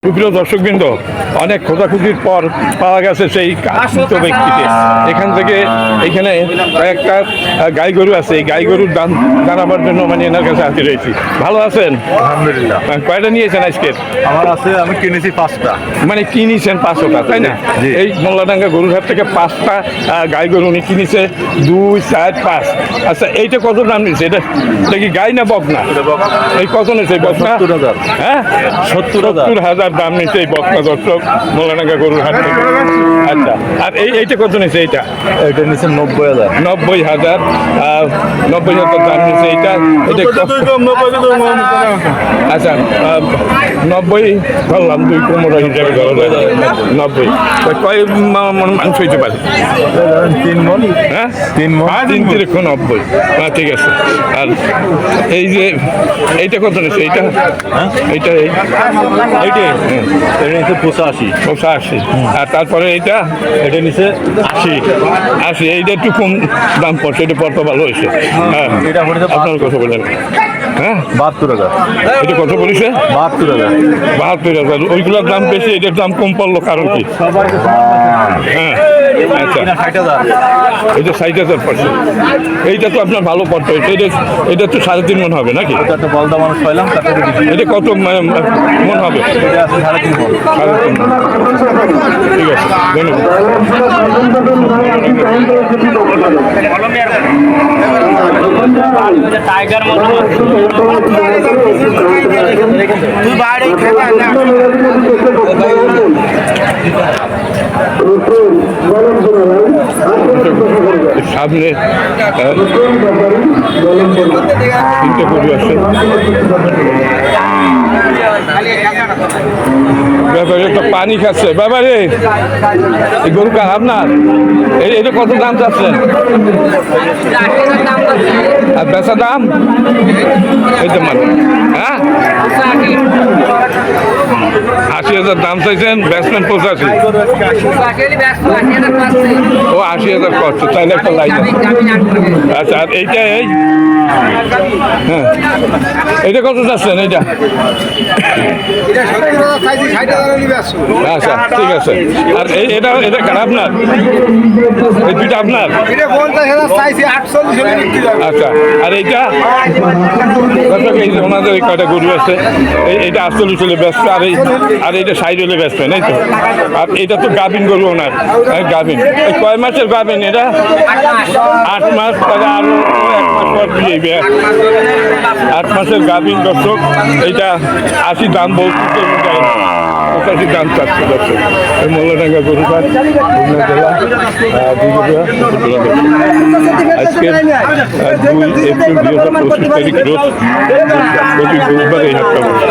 সুপ্রিয় দর্শকবৃন্দ, অনেক খোঁজাখুঁজির পর পাওয়া গেছে সেই কাঙ্ক্ষিত ব্যক্তিকে। এখান থেকে এখানে কয়েকটা গাই গরু আছে, এই গাই গরুর দাম জানাবার জন্য মানে এনার কাছে হাজির হয়েছি। ভালো আছেন? আলহামদুলিল্লাহ। কয়টা নিয়েছেন আজকে? আমার আছে, আমি কিনেছি 5টা। মানে কিনেছেন 5টা, তাই না? জি। এই মোল্লাডাঙ্গা গরুরহাট থেকে 5টা গাই গরু উনি কিনেছে, 2, 4, 5। আচ্ছা, এইটা কত দাম নিচ্ছে? এটা কি গাই না বকনা? এই কত নিচ্ছে বকনা? 70,000। হ্যাঁ, 70,000। দাম নিচ্ছে এই বকনা দর্শক মোল্লাডাঙ্গা গরুর হাট থেকে। আচ্ছা, আর এইটা কত নিচ্ছে? এইটা এটা নিচ্ছে 90,000। 90,000। 90,000 দাম নিচ্ছে এইটা। এটা আচ্ছা, 90 ধরলাম, 2 কোমর হিসাবে ধরা যায়। 90 কয় মাংস হইতে পারে? 3 মণ। হ্যাঁ, 3 মণ। 3 তিরিখ 90। হ্যাঁ, ঠিক আছে। আর এই যে এইটা কত নিচ্ছে? এইটা এইটা এইটা নিচ্ছে 85। 85। আর তারপরে এইটা এটা নিচ্ছে 80। 80। এইটা একটু কম দাম পড়ছে, এটা পড়তে ভালো হয়েছে। হ্যাঁ, এটা পড়েছে আপনার কথা বলেন। হ্যাঁ, 72,000। এটা কত বলেছে? 72,000। 72,000। ওইগুলোর দাম বেশি, এটার দাম কম পড়লো কারণ কি? হ্যাঁ, আচ্ছা, 60,000। এটা 60,000 পড়ছে। এইটা তো আপনার ভালো পড়তে হয়েছে। এটা তো 3.5 মণ হবে নাকি? এটা একটা বলদা মানুষ পাইলাম, তারপরে দিচ্ছি। এটা কত মণ হবে? এটা আছে 3.5 মণ। 3.5 মণ। ঠিক আছে, ধন্যবাদ। টাইগার তুই বাইরে খেলা না সামনে 3টে গরু আছে। ব্যাপারে তো পানি খাচ্ছে। ব্যাপারে এই গরু কার আপনার? এটা কত দাম চাচ্ছেন? আর বেচা দাম? এই তো মানে, হ্যাঁ, 80,000 দাম চাইছেন, বেচবেন 85। ও 80,000 করছে, তাইলে একটা লাইন। আচ্ছা, আর এইটা হ্যাঁ, এটা কত চাচ্ছেন? এইটা আচ্ছা, ঠিক আছে। আর এটা কার আপনার? এই দুইটা আপনার? আচ্ছা, আর এইটা এই যে ওনাদের এই কয়টা গরু আছে, এইটা 48 হলে ব্যস্ত, আর এইটা 60 হলে ব্যস্ত, নাই তো? আর এটা তো গাভিন গরু ওনার, গাভিন। কয় মাসের গাভিন এটা? 8 মাস। তাহলে আরো 1 মাস পর দিয়ে 8 মাসের গাভিন দর্শক। এইটা 80 দাম বলতে 85 দাম চাচ্ছে দর্শক। এই মোল্লাডাঙ্গা গরুঘাট, খুলনা জেলা, আজকে 2 এপ্রিল 2025 তারিখ রোজ, প্রতি বুধবার এই হাটটা বসে।